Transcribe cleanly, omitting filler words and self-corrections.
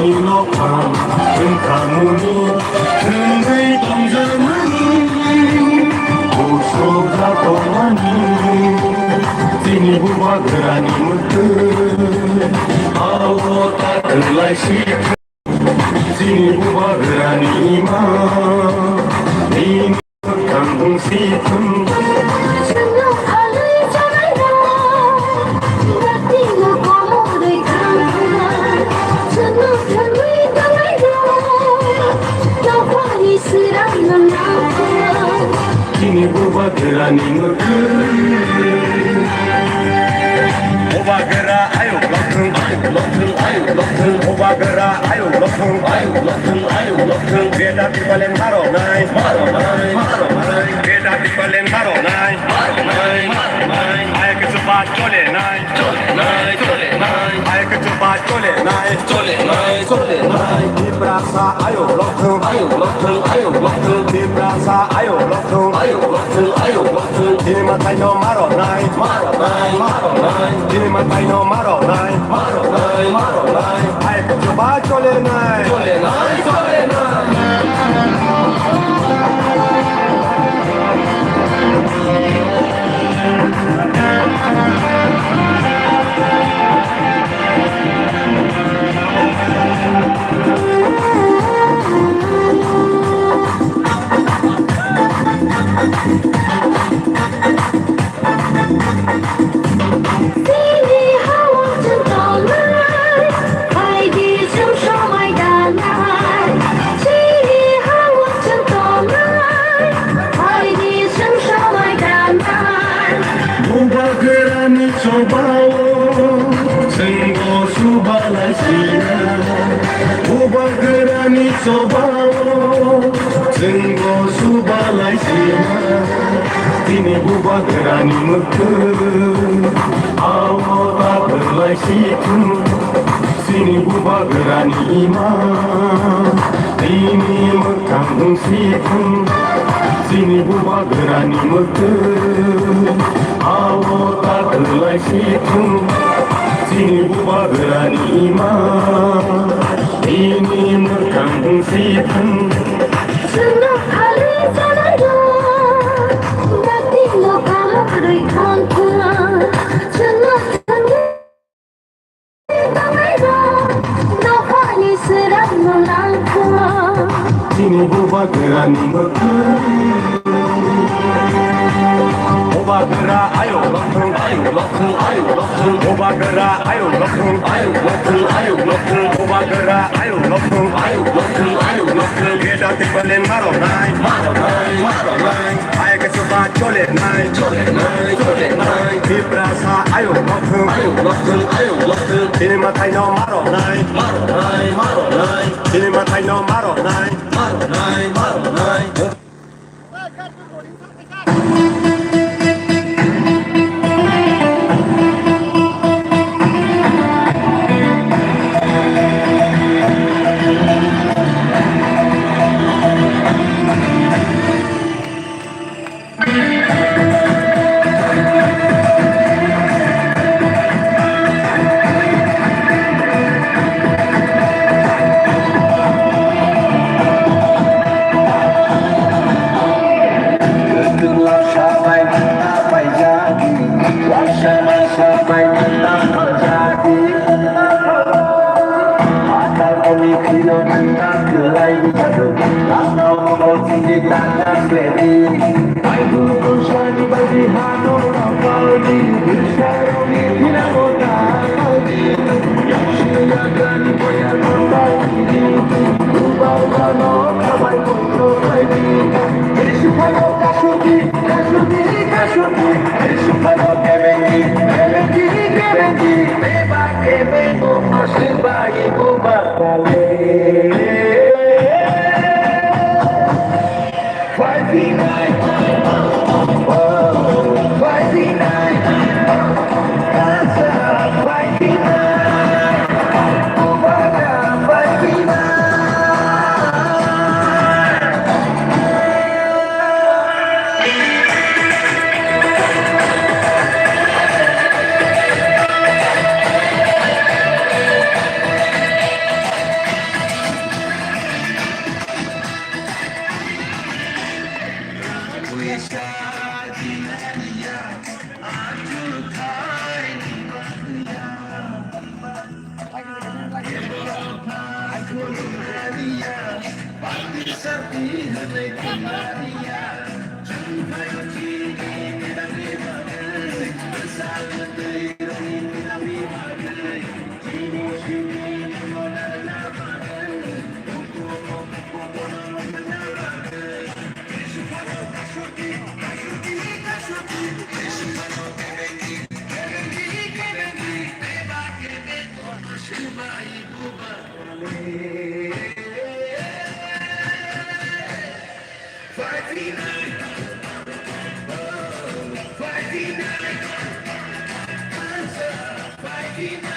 이lok한 은가문이 등의 동전하니 우소자 동안이 Sini buba gerani mete Awo tak terlai sikap Sini buba gerani ima Ini kandung sitem Senang kali jangan Berarti nak kamu dekat Senang kali jangan Nampak serang menang Sini buba gerani mete Oba gera ayo lokeng Oba gera ayo lokeng Beda di balen maro nai Beda di balen maro nai Ayo ke cepat cole nai Ayo ke cepat cole nai Di brasa ayo lokeng Di brasa ayo lokeng Di matai no maro nai Di matai no maro nai Ayo ke cepat cole nai Sini hawa centolai Hai di semsho maidanai Sini hawa centolai Hai di semsho maidanai Oba gerani cobawo Senggo subalai sina Oba gerani cobawo Senggo subalai sina Tini buba gerani meke Awo tak berlai situ Sini buba gerani ima Tini mekang situ Sini buba gerani meke Awo tak berlai situ Sini buba gerani ima Tini mekang situ Senang kali jangan Berarti nak kamu dekat Senang kali jangan Nampak serang menang Sini buba gerani meke Oba gera ayo lokeng Oba gera ayo lokeng Oba gera ayo lokeng Beda di balen maro nai Ayo ke cepat cole nai Di brasa ayo lokeng Ini matai no maro nai Ini matai no maro nai Maria, Pati Sati, Hane Maria, Chunhayo Chini, Midami Magai, Salate, Midami Magai, Chini Chini, Mona Magai, Uko Mona Magai, Kishupano, Kashuki, Kashuki, Kashuki, Kishupano, Keveki, Keveki, Keveki, Eva, Keveki, Shiva, Ikuba, Fighting night, fighting night, fighting night.